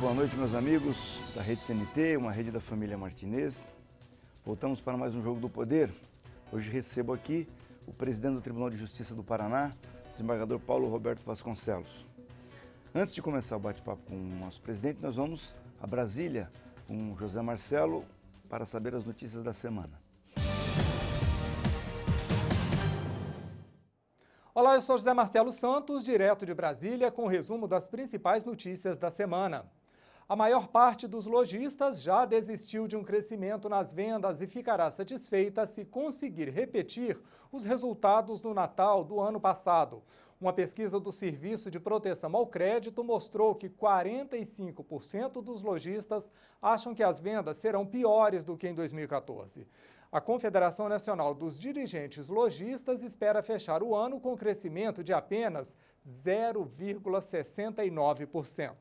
boa noite, meus amigos da Rede CNT, uma rede da família Martinez. Voltamos para mais um Jogo do Poder. Hoje recebo aqui o presidente do Tribunal de Justiça do Paraná, desembargador Paulo Roberto Vasconcelos. Antes de começar o bate-papo com o nosso presidente, nós vamos a Brasília com José Marcelo para saber as notícias da semana. Olá, eu sou José Marcelo Santos, direto de Brasília, com o resumo das principais notícias da semana. A maior parte dos lojistas já desistiu de um crescimento nas vendas e ficará satisfeita se conseguir repetir os resultados do Natal do ano passado. Uma pesquisa do Serviço de Proteção ao Crédito mostrou que 45% dos lojistas acham que as vendas serão piores do que em 2014. A Confederação Nacional dos Dirigentes Lojistas espera fechar o ano com crescimento de apenas 0,69%.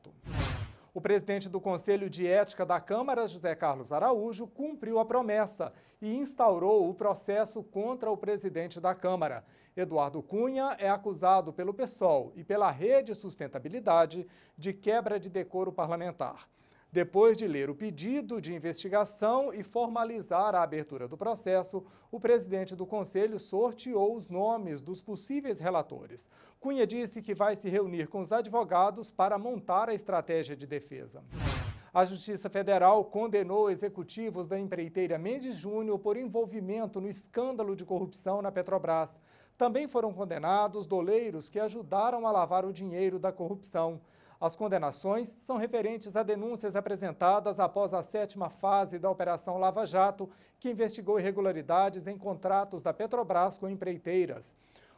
O presidente do Conselho de Ética da Câmara, José Carlos Araújo, cumpriu a promessa e instaurou o processo contra o presidente da Câmara. Eduardo Cunha é acusado pelo PSOL e pela Rede Sustentabilidade de quebra de decoro parlamentar. Depois de ler o pedido de investigação e formalizar a abertura do processo, o presidente do Conselho sorteou os nomes dos possíveis relatores. Cunha disse que vai se reunir com os advogados para montar a estratégia de defesa. A Justiça Federal condenou executivos da empreiteira Mendes Júnior por envolvimento no escândalo de corrupção na Petrobras. Também foram condenados doleiros que ajudaram a lavar o dinheiro da corrupção. As condenações são referentes a denúncias apresentadas após a 7ª fase da Operação Lava Jato, que investigou irregularidades em contratos da Petrobras com empreiteiras.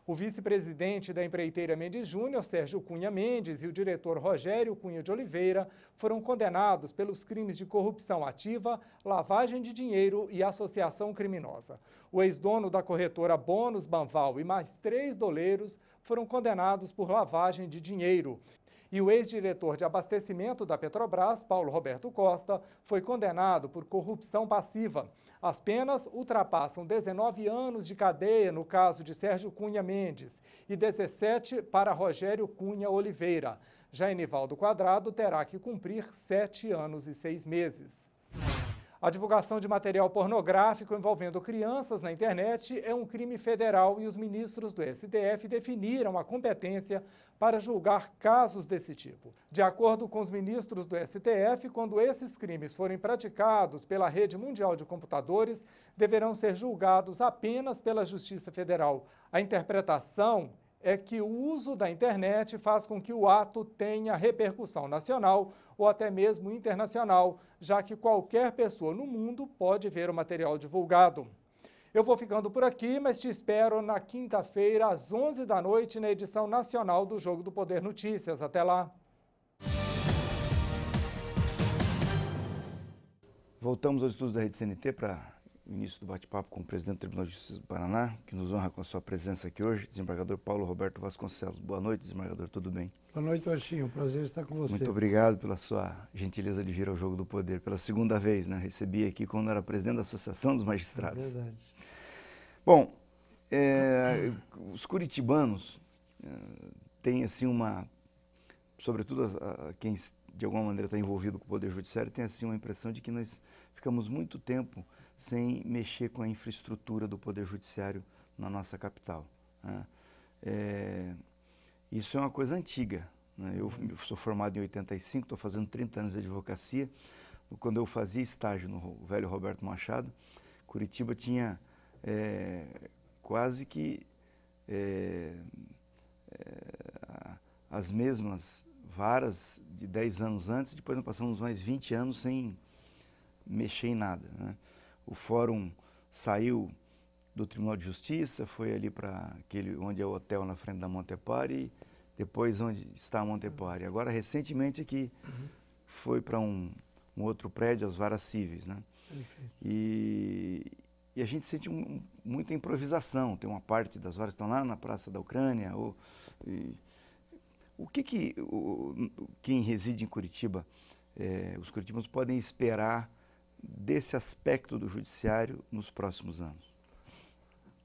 O vice-presidente da empreiteira Mendes Júnior, Sérgio Cunha Mendes, e o diretor Rogério Cunha de Oliveira foram condenados pelos crimes de corrupção ativa, lavagem de dinheiro e associação criminosa. O ex-dono da corretora Bônus Banval e mais 3 doleiros foram condenados por lavagem de dinheiro. E o ex-diretor de abastecimento da Petrobras, Paulo Roberto Costa, foi condenado por corrupção passiva. As penas ultrapassam 19 anos de cadeia no caso de Sérgio Cunha Mendes e 17 para Rogério Cunha Oliveira. Já Enivaldo Quadrado terá que cumprir 7 anos e 6 meses. A divulgação de material pornográfico envolvendo crianças na internet é um crime federal e os ministros do STF definiram a competência para julgar casos desse tipo. De acordo com os ministros do STF, quando esses crimes forem praticados pela rede mundial de computadores, deverão ser julgados apenas pela Justiça Federal. A interpretação é que o uso da internet faz com que o ato tenha repercussão nacional ou até mesmo internacional, já que qualquer pessoa no mundo pode ver o material divulgado. Eu vou ficando por aqui, mas te espero na quinta-feira, às 11 da noite, na edição nacional do Jogo do Poder Notícias. Até lá! Voltamos aos estudos da Rede CNT para o início do bate-papo com o presidente do Tribunal de Justiça do Paraná, que nos honra com a sua presença aqui hoje, desembargador Paulo Roberto Vasconcelos. Boa noite, desembargador, tudo bem? Boa noite, Orchinho. Prazer estar com você. Muito obrigado pela sua gentileza de vir ao Jogo do Poder. Pela segunda vez, né? Recebi aqui quando era presidente da Associação dos Magistrados. É verdade. Bom, os curitibanos têm assim sobretudo quem de alguma maneira está envolvido com o Poder Judiciário, tem assim uma impressão de que nós ficamos muito tempo sem mexer com a infraestrutura do Poder Judiciário na nossa capital, né? Isso é uma coisa antiga, né? Eu sou formado em 85, estou fazendo 30 anos de advocacia. Quando eu fazia estágio no velho Roberto Machado, Curitiba tinha quase que as mesmas varas de 10 anos antes, depois nós passamos mais 20 anos sem mexer em nada, né? O fórum saiu do Tribunal de Justiça, foi ali para aquele onde é o hotel na frente da Montepar e depois onde está a Montepar. E agora, recentemente, aqui foi para um outro prédio, as varas cíveis, né? E a gente sente muita improvisação. Tem uma parte das varas que estão lá na Praça da Ucrânia. Quem reside em Curitiba, os curitibanos podem esperar desse aspecto do judiciário nos próximos anos?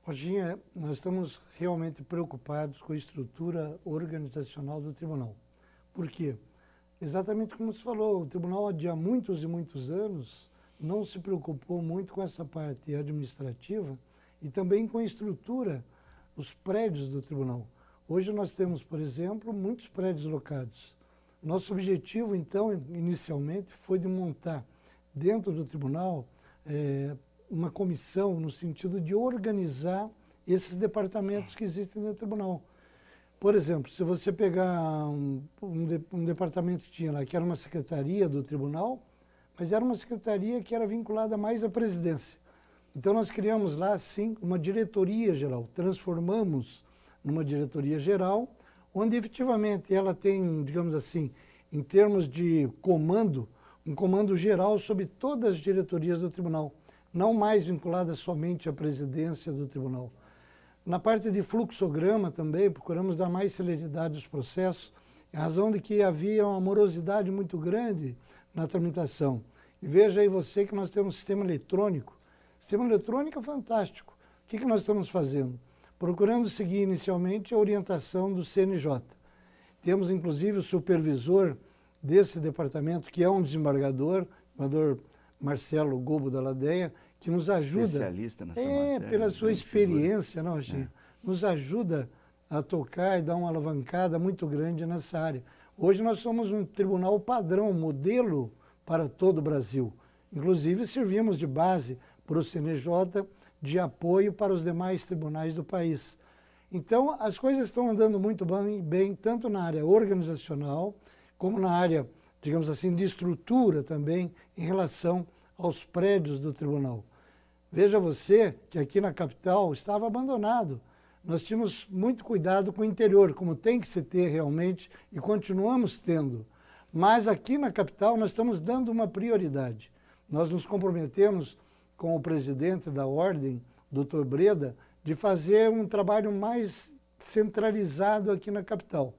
Roginha, nós estamos realmente preocupados com a estrutura organizacional do tribunal. Por quê? Exatamente como você falou, o tribunal há muitos e muitos anos não se preocupou muito com essa parte administrativa e também com a estrutura, os prédios do tribunal. Hoje nós temos, por exemplo, muitos prédios locados. Nosso objetivo, então, inicialmente, foi de montar dentro do tribunal uma comissão no sentido de organizar esses departamentos que existem no tribunal. Por exemplo, se você pegar um departamento que tinha lá, que era uma secretaria do tribunal, mas era uma secretaria que era vinculada mais à presidência. Então nós criamos lá, sim, uma diretoria geral, transformamos numa diretoria geral, onde efetivamente ela tem, digamos assim, em termos de comando, um comando geral sobre todas as diretorias do tribunal, não mais vinculada somente à presidência do tribunal. Na parte de fluxograma também, procuramos dar mais celeridade aos processos, em razão de que havia uma morosidade muito grande na tramitação. E veja aí você que nós temos um sistema eletrônico. O sistema eletrônico é fantástico. O que nós estamos fazendo? Procurando seguir inicialmente a orientação do CNJ. Temos inclusive o supervisor desse departamento, que é um desembargador, o desembargador Marcelo Gobo da Ladeia, que nos ajuda. Especialista nessa matéria. Pela sua experiência, não, Chico? Nos ajuda a tocar e dar uma alavancada muito grande nessa área. Hoje nós somos um tribunal padrão, modelo para todo o Brasil. Inclusive servimos de base para o CNJ, de apoio para os demais tribunais do país. Então, as coisas estão andando muito bem, tanto na área organizacional, como na área, digamos assim, de estrutura também, em relação aos prédios do tribunal. Veja você que aqui na capital estava abandonado. Nós tínhamos muito cuidado com o interior, como tem que se ter realmente, e continuamos tendo. Mas aqui na capital nós estamos dando uma prioridade. Nós nos comprometemos com o presidente da Ordem, Dr. Breda, de fazer um trabalho mais centralizado aqui na capital.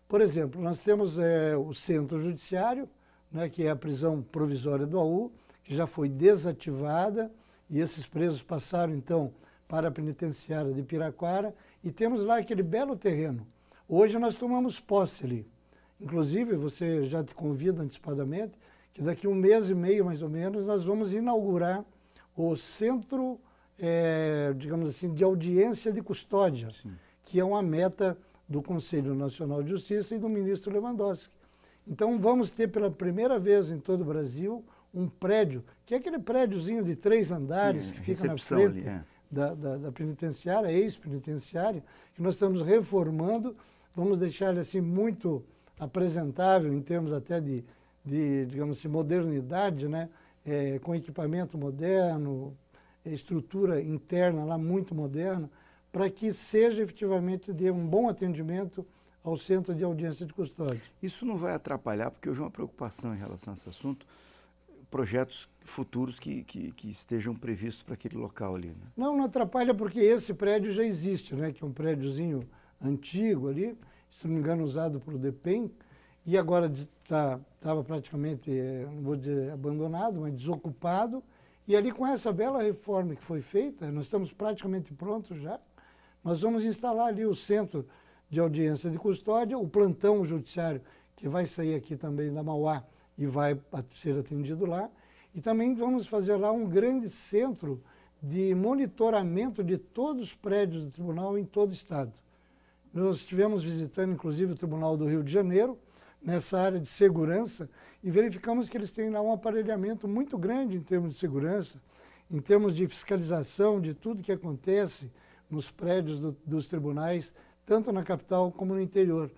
Por exemplo, nós temos o Centro Judiciário, né, que é a prisão provisória do AU, que já foi desativada, e esses presos passaram, então, para a penitenciária de Piraquara, e temos lá aquele belo terreno. Hoje nós tomamos posse ali. Inclusive, você já te convida antecipadamente, que daqui a 1 mês e meio, mais ou menos, nós vamos inaugurar o Centro, digamos assim, de Audiência de Custódia, sim, que é uma meta do Conselho Nacional de Justiça e do ministro Lewandowski. Então, vamos ter pela primeira vez em todo o Brasil um prédio, que é aquele prédiozinho de 3 andares, sim, que fica na frente ali, da penitenciária, ex-penitenciária, que nós estamos reformando, vamos deixar ele assim muito apresentável em termos até de digamos assim, modernidade, né? Com equipamento moderno, estrutura interna lá muito moderna, para que seja efetivamente de um bom atendimento ao Centro de Audiência de Custódia. Isso não vai atrapalhar, porque houve uma preocupação em relação a esse assunto, projetos futuros que estejam previstos para aquele local ali, né? Não atrapalha, porque esse prédio já existe, né? Que é um prédiozinho antigo ali, se não me engano usado pelo DEPEN, e agora estava praticamente, não vou dizer abandonado, mas desocupado, e ali com essa bela reforma que foi feita, nós estamos praticamente prontos já, nós vamos instalar ali o Centro de Audiência de Custódia, o plantão judiciário, que vai sair aqui também da Mauá e vai ser atendido lá, e também vamos fazer lá um grande centro de monitoramento de todos os prédios do tribunal em todo o estado. Nós estivemos visitando, inclusive, o Tribunal do Rio de Janeiro, nessa área de segurança, e verificamos que eles têm lá um aparelhamento muito grande em termos de segurança, em termos de fiscalização de tudo que acontece nos prédios dos tribunais, tanto na capital como no interior.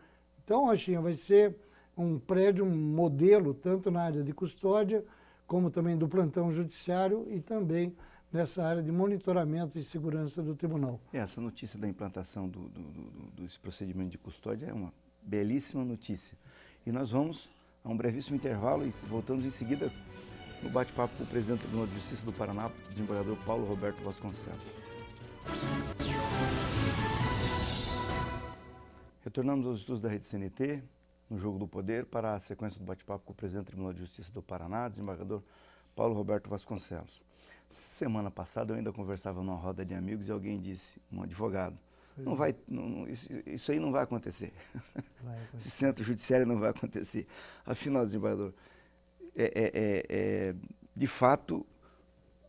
Então, Rochinha, vai ser um prédio, um modelo, tanto na área de custódia, como também do plantão judiciário e também nessa área de monitoramento e segurança do tribunal. Essa notícia da implantação desse procedimento de custódia é uma belíssima notícia. E nós vamos a um brevíssimo intervalo e voltamos em seguida no bate-papo com o presidente do Tribunal de Justiça do Paraná, desembargador Paulo Roberto Vasconcelos. Retornamos aos estudos da Rede CNT, no Jogo do Poder, para a sequência do bate-papo com o presidente do Tribunal de Justiça do Paraná, desembargador Paulo Roberto Vasconcelos. Semana passada eu ainda conversava numa roda de amigos e alguém disse, um advogado, Não vai, isso aí não vai acontecer. Esse centro judiciário não vai acontecer. Afinal, desembargador, de fato,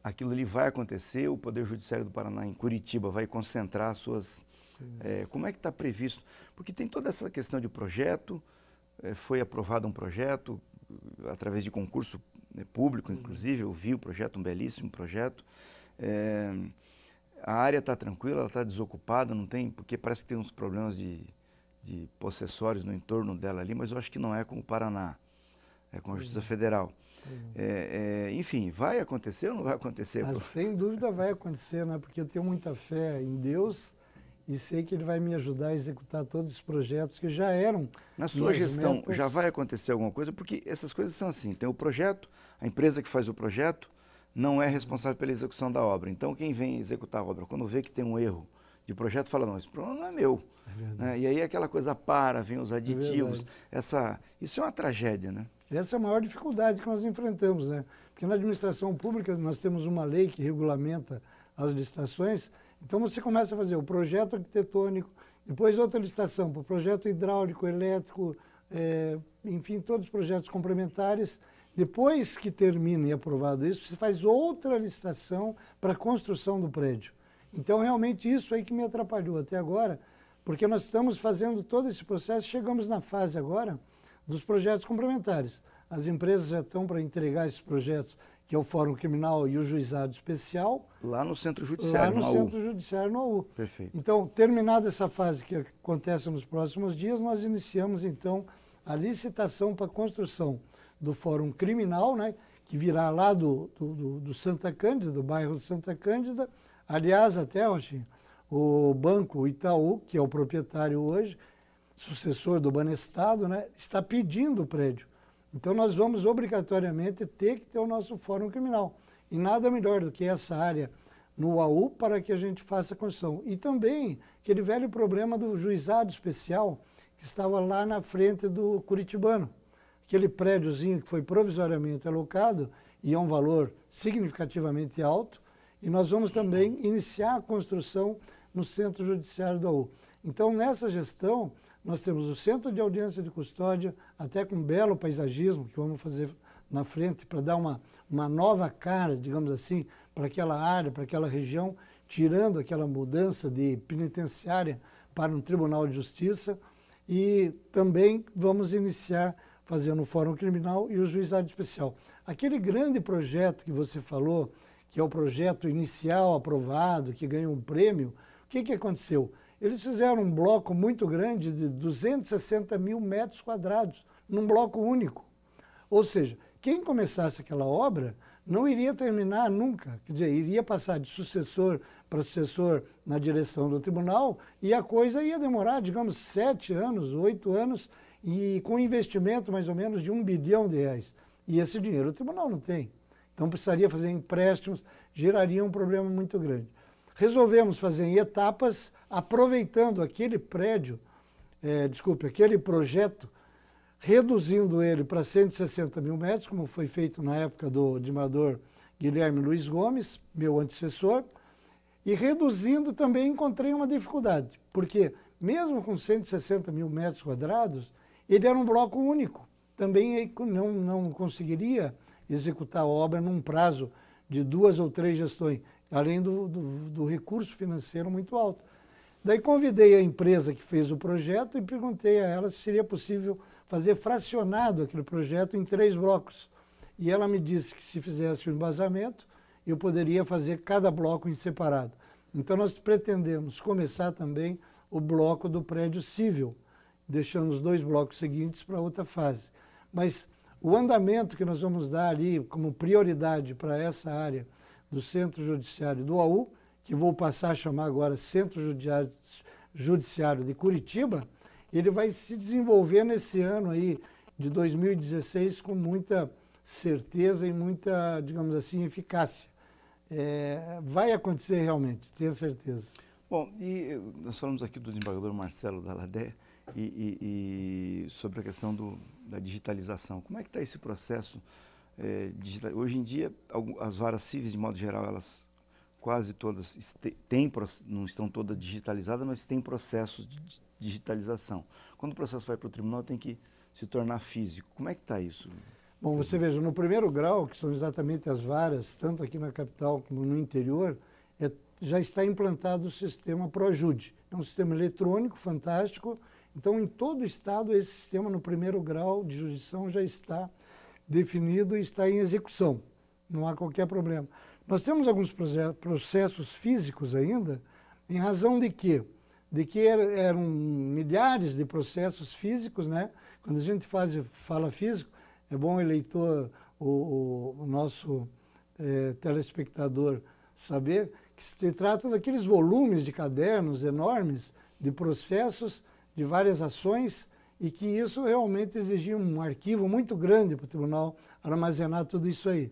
aquilo ali vai acontecer, o Poder Judiciário do Paraná, em Curitiba, vai concentrar suas... como é que está previsto? Porque tem toda essa questão de projeto, foi aprovado um projeto, através de concurso público, inclusive, eu vi o projeto, um belíssimo projeto. A área está tranquila, ela está desocupada, não tem, porque parece que tem uns problemas de possessórios no entorno dela ali, mas eu acho que não é com o Paraná, é com a Justiça Federal. Enfim, vai acontecer ou não vai acontecer? Sem dúvida vai acontecer, né? Porque eu tenho muita fé em Deus e sei que Ele vai me ajudar a executar todos os projetos que já eram. Na sua gestão, já vai acontecer alguma coisa? Porque essas coisas são assim, tem o projeto, a empresa que faz o projeto não é responsável pela execução da obra. Então, quem vem executar a obra, quando vê que tem um erro de projeto, fala, não, esse problema não é meu. E aí aquela coisa vem os aditivos. Isso é uma tragédia, né? Essa é a maior dificuldade que nós enfrentamos, né? Porque na administração pública nós temos uma lei que regulamenta as licitações. Então você começa a fazer o projeto arquitetônico, depois outra licitação para o projeto hidráulico, elétrico, enfim, todos os projetos complementares. Depois que termina e aprovado isso, você faz outra licitação para a construção do prédio. Então, realmente, isso aí que me atrapalhou até agora, porque nós estamos fazendo todo esse processo, chegamos na fase agora dos projetos complementares. As empresas já estão para entregar esses projetos, que é o Fórum Criminal e o Juizado Especial. Lá no Centro Judiciário, no Centro Judiciário, no AU. Perfeito. Então, terminada essa fase que acontece nos próximos dias, nós iniciamos, então, a licitação para a construção do Fórum Criminal, né, que virá lá do Santa Cândida, do bairro Santa Cândida. Aliás, até, Rochinha, o Banco Itaú, que é o proprietário hoje, sucessor do Banestado, né, está pedindo o prédio. Então, nós vamos obrigatoriamente ter que ter o nosso Fórum Criminal. E nada melhor do que essa área no AU para que a gente faça a construção. E também aquele velho problema do Juizado Especial, que estava lá na frente do Curitibano. Aquele prédiozinho que foi provisoriamente alocado e é um valor significativamente alto, e nós vamos também iniciar a construção no Centro Judiciário do AU. Então, nessa gestão, nós temos o Centro de Audiência de Custódia, até com um belo paisagismo que vamos fazer na frente para dar uma nova cara, digamos assim, para aquela área, para aquela região, tirando aquela mudança de penitenciária para um Tribunal de Justiça. E também vamos iniciar fazendo o Fórum Criminal e o Juizado Especial. Aquele grande projeto que você falou, que é o projeto inicial aprovado, que ganhou um prêmio, o que aconteceu? Eles fizeram um bloco muito grande de 260 mil metros quadrados, num bloco único. Ou seja, quem começasse aquela obra não iria terminar nunca, quer dizer, iria passar de sucessor para sucessor na direção do tribunal e a coisa ia demorar, digamos, 7 anos, 8 anos, e com investimento mais ou menos de R$1 bilhão. E esse dinheiro o tribunal não tem. Então precisaria fazer empréstimos, geraria um problema muito grande. Resolvemos fazer em etapas, aproveitando aquele prédio, aquele projeto, reduzindo ele para 160 mil metros, como foi feito na época do desembargador Guilherme Luiz Gomes, meu antecessor, e reduzindo também encontrei uma dificuldade, porque mesmo com 160 mil metros quadrados, ele era um bloco único. Também não conseguiria executar a obra num prazo de 2 ou 3 gestões, além do recurso financeiro muito alto. Daí convidei a empresa que fez o projeto e perguntei a ela se seria possível fazer fracionado aquele projeto em 3 blocos. E ela me disse que se fizesse o embasamento, eu poderia fazer cada bloco em separado. Então nós pretendemos começar também o bloco do prédio civil, deixando os 2 blocos seguintes para outra fase. Mas o andamento que nós vamos dar ali como prioridade para essa área do Centro Judiciário do AU, que vou passar a chamar agora Centro Judiciário de Curitiba, ele vai se desenvolver nesse ano aí de 2016 com muita certeza e muita, digamos assim, eficácia. Vai acontecer realmente, tenho certeza. Bom, e nós falamos aqui do desembargador Marcelo Dalladé e sobre a questão da digitalização. Como é que está esse processo digital? Hoje em dia, as varas cíveis, de modo geral, elas quase todas não estão todas digitalizadas, mas têm processos de digitalização. Quando o processo vai para o tribunal, tem que se tornar físico. Como é que está isso? Bom, você veja, no primeiro grau, que são exatamente as varas, tanto aqui na capital como no interior, já está implantado o sistema ProJude. É um sistema eletrônico fantástico. Então, em todo o estado, esse sistema no primeiro grau de jurisdição já está definido e está em execução. Não há qualquer problema. Nós temos alguns processos físicos ainda, em razão de quê? De que eram milhares de processos físicos, né? Quando a gente fala físico, é bom o eleitor, o nosso telespectador saber que se trata daqueles volumes de cadernos enormes, de processos, de várias ações, e que isso realmente exigia um arquivo muito grande para o tribunal armazenar tudo isso aí.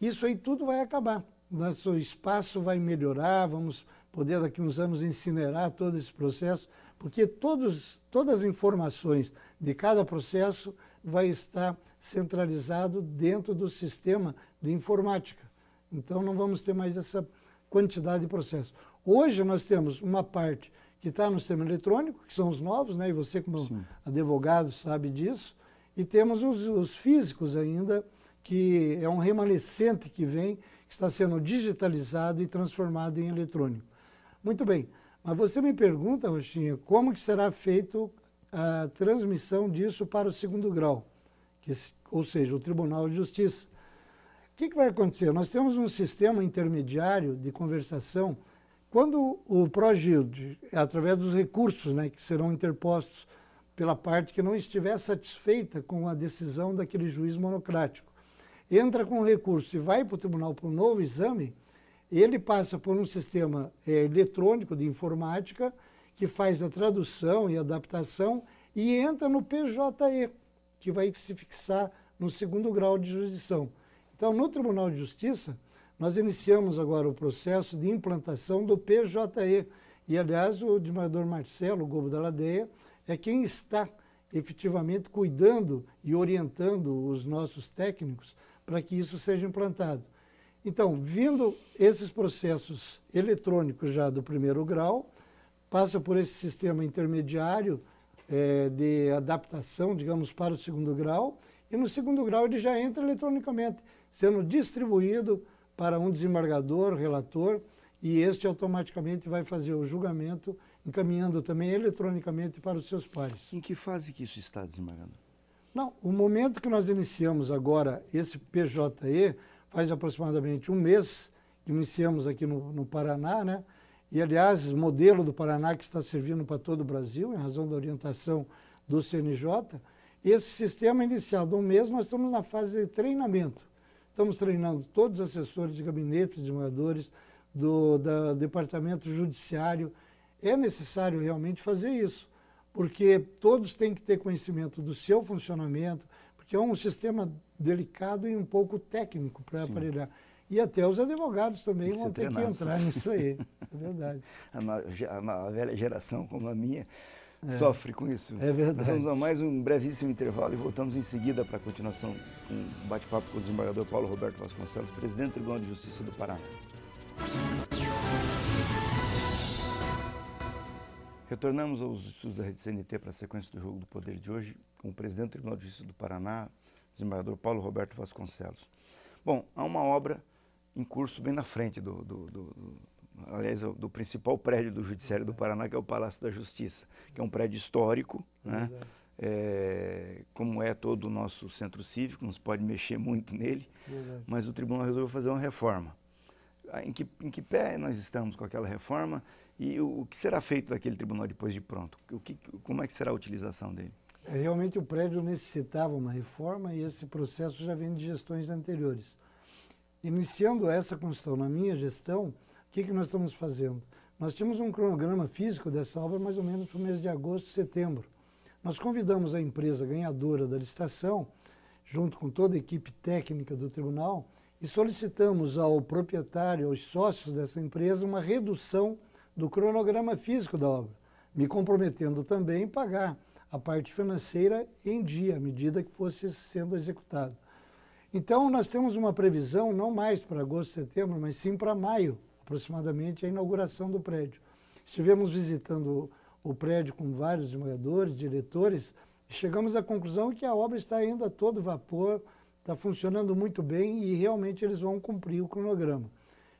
Isso aí tudo vai acabar. Nosso espaço vai melhorar, vamos poder daqui a uns anos incinerar todo esse processo, porque todas as informações de cada processo vai estar centralizado dentro do sistema de informática. Então não vamos ter mais essa quantidade de processos. Hoje nós temos uma parte que está no sistema eletrônico, que são os novos, né? E você como Sim. advogado sabe disso, e temos os físicos ainda, que é um remanescente que vem, que está sendo digitalizado e transformado em eletrônico. Muito bem, mas você me pergunta, Rochinha, como que será feito a transmissão disso para o segundo grau, ou seja, o Tribunal de Justiça. O que vai acontecer? Nós temos um sistema intermediário de conversação. Quando o ProJude, através dos recursos, né, que serão interpostos pela parte que não estiver satisfeita com a decisão daquele juiz monocrático, entra com o recurso e vai para o tribunal para um novo exame, ele passa por um sistema eletrônico de informática que faz a tradução e adaptação e entra no PJE, que vai se fixar no segundo grau de jurisdição. Então, no Tribunal de Justiça, nós iniciamos agora o processo de implantação do PJE. E, aliás, o desembargador Marcelo Gobo da Ladeia é quem está efetivamente cuidando e orientando os nossos técnicos para que isso seja implantado. Então, vindo esses processos eletrônicos já do primeiro grau, passa por esse sistema intermediário de adaptação, digamos, para o segundo grau, e no segundo grau ele já entra eletronicamente, sendo distribuído para um desembargador, relator, e este automaticamente vai fazer o julgamento, encaminhando também eletronicamente para os seus pares. Em que fase que isso está, desembargador? Não, o momento que nós iniciamos agora esse PJE, faz aproximadamente um mês que iniciamos aqui no Paraná, né? E, aliás, o modelo do Paraná que está servindo para todo o Brasil, em razão da orientação do CNJ, esse sistema iniciado um mês, nós estamos na fase de treinamento. Estamos treinando todos os assessores de gabinete, desembargadores, do Departamento Judiciário. É necessário realmente fazer isso, porque todos têm que ter conhecimento do seu funcionamento, porque é um sistema delicado e um pouco técnico para aparelhar. E até os advogados também vão ter que entrar nisso aí, é verdade. A velha geração, como a minha, sofre com isso. É verdade. Nós vamos a mais um brevíssimo intervalo e voltamos em seguida para a continuação com um bate-papo com o desembargador Paulo Roberto Vasconcelos, presidente do Tribunal de Justiça do Paraná. Retornamos aos estudos da Rede CNT para a sequência do Jogo do Poder de hoje, com o presidente do Tribunal de Justiça do Paraná, desembargador Paulo Roberto Vasconcelos. Bom, há uma obra em curso bem na frente aliás, do principal prédio do Judiciário do Paraná, que é o Palácio da Justiça, que é um prédio histórico, né? Como é todo o nosso centro cívico, não se pode mexer muito nele, mas o tribunal resolveu fazer uma reforma. Em que pé nós estamos com aquela reforma e o que será feito daquele tribunal depois de pronto? Como é que será a utilização dele? Realmente o prédio necessitava uma reforma e esse processo já vem de gestões anteriores. Iniciando essa construção na minha gestão, o que nós estamos fazendo? Nós tínhamos um cronograma físico dessa obra mais ou menos para o mês de agosto, setembro. Nós convidamos a empresa ganhadora da licitação, junto com toda a equipe técnica do tribunal, e solicitamos ao proprietário, aos sócios dessa empresa, uma redução do cronograma físico da obra, me comprometendo também em pagar a parte financeira em dia, à medida que fosse sendo executado. Então, nós temos uma previsão, não mais para agosto, setembro, mas sim para maio, a aproximadamente, a inauguração do prédio. Estivemos visitando o prédio com vários desembargadores, diretores, e chegamos à conclusão que a obra está indo a todo vapor, está funcionando muito bem e realmente eles vão cumprir o cronograma.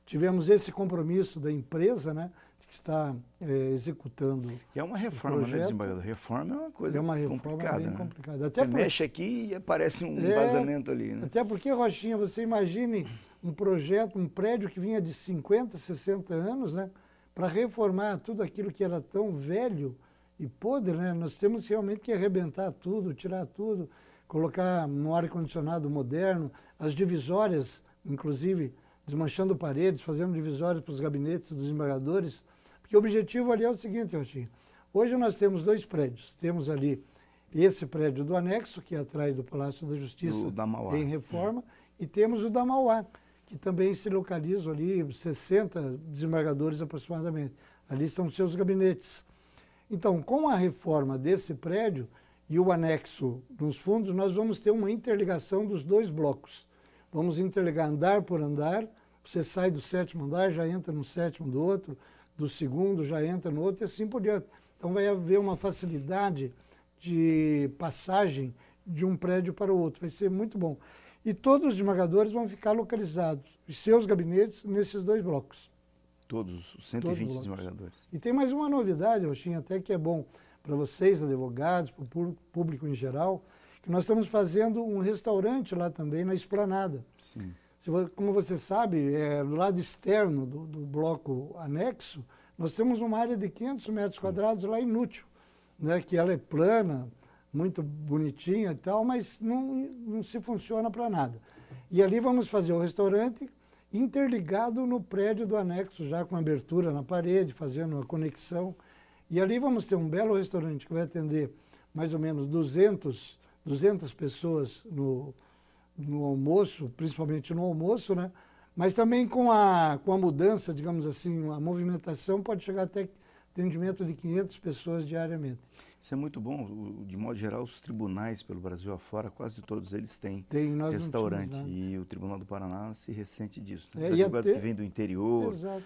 Tivemos esse compromisso da empresa, né, que está executando. E é uma reforma, né, desembargador? Reforma é uma coisa complicada, bem né? complicada. Até você mexe aqui e aparece um vazamento ali, né? Até porque, Rochinha, você imagine um projeto, um prédio que vinha de 50, 60 anos, né, para reformar tudo aquilo que era tão velho e podre, né? Nós temos realmente que arrebentar tudo, tirar tudo, colocar no ar-condicionado moderno, as divisórias, inclusive, desmanchando paredes, fazendo divisórias para os gabinetes dos desembargadores, porque o objetivo ali é o seguinte, Rochinha. Hoje nós temos 2 prédios. Temos ali esse prédio do anexo, que é atrás do Palácio da Justiça, em reforma, e temos o da Mauá, que também se localizam ali 60 desembargadores aproximadamente. Ali estão seus gabinetes. Então, com a reforma desse prédio e o anexo nos fundos, nós vamos ter uma interligação dos 2 blocos. Vamos interligar andar por andar, você sai do 7º andar, já entra no 7º do outro, do 2º já entra no outro e assim por diante. Então vai haver uma facilidade de passagem de um prédio para o outro, vai ser muito bom. E todos os desembargadores vão ficar localizados, os seus gabinetes, nesses 2 blocos. Todos os 120 desembargadores. E tem mais uma novidade, Rochinha, até que é bom para vocês, advogados, para o público em geral, que nós estamos fazendo um restaurante lá também, na Esplanada. Sim. Como você sabe, do lado externo do bloco anexo, nós temos uma área de 500 metros quadrados lá inútil, né, que ela é plana, muito bonitinha e tal, mas não se funciona para nada. E ali vamos fazer o restaurante interligado no prédio do anexo, já com abertura na parede, fazendo uma conexão. E ali vamos ter um belo restaurante que vai atender mais ou menos 200 pessoas no almoço, principalmente no almoço, né? Mas também com a mudança, digamos assim, a movimentação pode chegar até atendimento de 500 pessoas diariamente. Isso é muito bom. De modo geral, os tribunais pelo Brasil afora, quase todos eles têm restaurante. E o Tribunal do Paraná se ressente disso. Né? Os advogados que vêm do interior. Exato.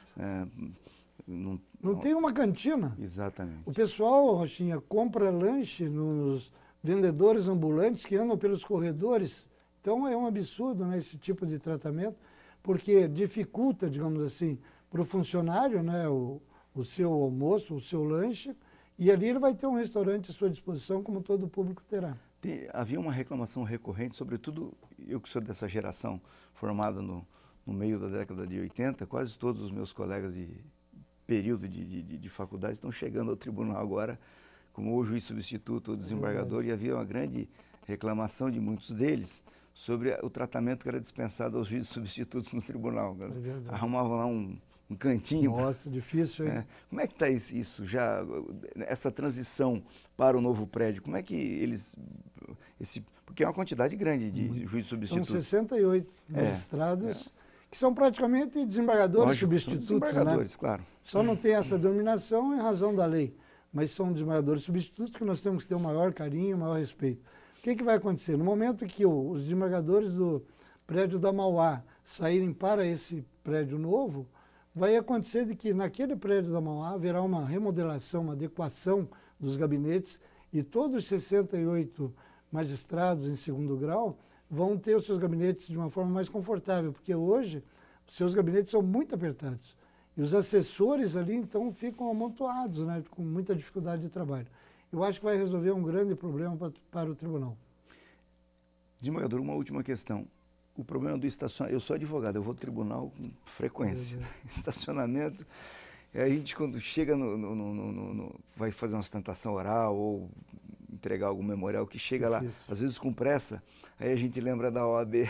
Não tem uma cantina. Exatamente. O pessoal, Rochinha, compra lanche nos vendedores ambulantes que andam pelos corredores. Então é um absurdo, né, esse tipo de tratamento, porque dificulta, digamos assim, para o funcionário, né, o seu almoço, o seu lanche, e ali ele vai ter um restaurante à sua disposição, como todo o público terá. Havia uma reclamação recorrente, sobretudo eu que sou dessa geração formada no meio da década de 80, quase todos os meus colegas de período de faculdade estão chegando ao tribunal agora, como o juiz substituto ou desembargador, e havia uma grande reclamação de muitos deles sobre o tratamento que era dispensado aos juízes substitutos no tribunal. Arrumavam lá um cantinho. Nossa, difícil, hein? Como é que está isso já, essa transição para o novo prédio? Como é que eles... porque é uma quantidade grande de juízes substitutos. São 68 magistrados, que são praticamente desembargadores substitutos. Desembargadores, né? Claro. Só não tem essa denominação em razão da lei, mas são desembargadores substitutos que nós temos que ter um maior carinho, um maior respeito. O que vai acontecer? No momento que os desembargadores do prédio da Mauá saírem para esse prédio novo, vai acontecer de que naquele prédio da Mauá haverá uma remodelação, uma adequação dos gabinetes e todos os 68 magistrados em 2º grau vão ter os seus gabinetes de uma forma mais confortável, porque hoje os seus gabinetes são muito apertados. E os assessores ali, então, ficam amontoados, né, com muita dificuldade de trabalho. Eu acho que vai resolver um grande problema para o tribunal. Desembargador, uma última questão. O problema do estacionamento, eu sou advogado, eu vou ao tribunal com frequência. Estacionamento, a gente quando chega vai fazer uma sustentação oral ou entregar algum memorial, que chega lá, às vezes com pressa, aí a gente lembra da OAB. É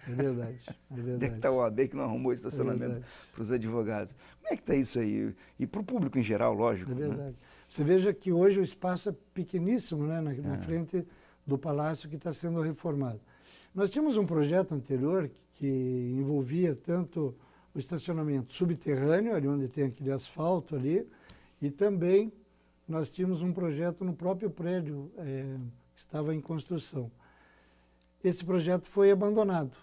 verdade, é verdade. Onde é que está a OAB que não arrumou estacionamento para os advogados? Como é que está isso aí? E para o público em geral, lógico. É verdade. Né? Você veja que hoje o espaço é pequeníssimo, né, na frente do palácio que está sendo reformado. Nós tínhamos um projeto anterior que envolvia tanto o estacionamento subterrâneo, ali onde tem aquele asfalto ali, e também nós tínhamos um projeto no próprio prédio que estava em construção. Esse projeto foi abandonado.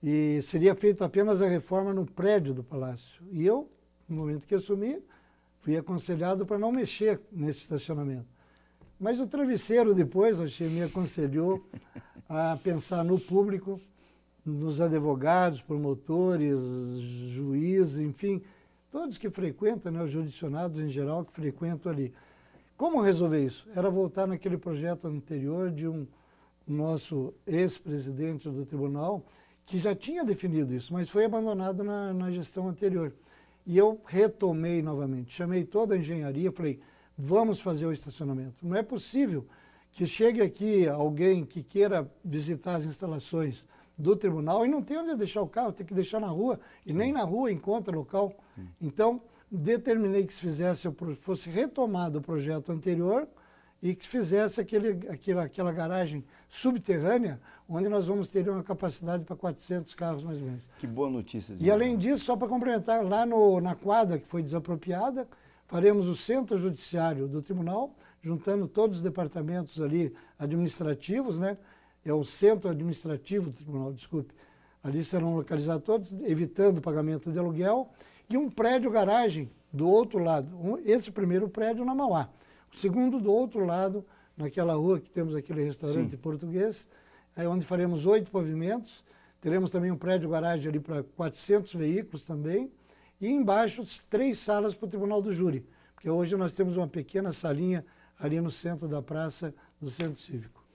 e seria feita apenas a reforma no prédio do Palácio. E eu, no momento que assumi, fui aconselhado para não mexer nesse estacionamento. Mas o travesseiro depois, me aconselhou a pensar no público, nos advogados, promotores, juízes, enfim, todos que frequentam, né, os judicionados em geral que frequentam ali. Como resolver isso? Era voltar naquele projeto anterior de um nosso ex-presidente do tribunal, que já tinha definido isso, mas foi abandonado na gestão anterior. E eu retomei novamente, chamei toda a engenharia, falei, vamos fazer o estacionamento. Não é possível que chegue aqui alguém que queira visitar as instalações do tribunal e não tem onde deixar o carro, tem que deixar na rua, e nem na rua encontra local. Então, determinei que fosse retomado o projeto anterior e que se fizesse aquela garagem subterrânea, onde nós vamos ter uma capacidade para 400 carros mais ou menos. Que boa notícia. E além disso, só para complementar, lá na quadra que foi desapropriada, faremos o centro judiciário do tribunal, juntando todos os departamentos ali administrativos, né? É o centro administrativo do tribunal, desculpe. Ali serão localizados todos, evitando o pagamento de aluguel, e um prédio-garagem do outro lado. Esse primeiro prédio na Mauá. O segundo do outro lado, naquela rua que temos aquele restaurante português, é onde faremos 8 pavimentos. Teremos também um prédio-garagem ali para 400 veículos também. E embaixo 3 salas para o Tribunal do Júri. Porque hoje nós temos uma pequena salinha ali no centro da praça do Centro Cívico.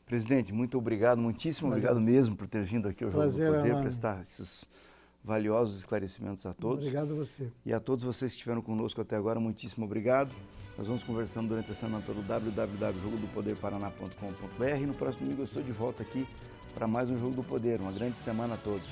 Presidente, muito obrigado, muitíssimo obrigado mesmo por ter vindo aqui ao Jogo do Poder, prestar esses valiosos esclarecimentos a todos. Obrigado a você. E a todos vocês que estiveram conosco até agora, muitíssimo obrigado. Nós vamos conversando durante a semana pelo www.jogodopoderparaná.com.br e no próximo domingo eu estou de volta aqui para mais um Jogo do Poder. Uma grande semana a todos.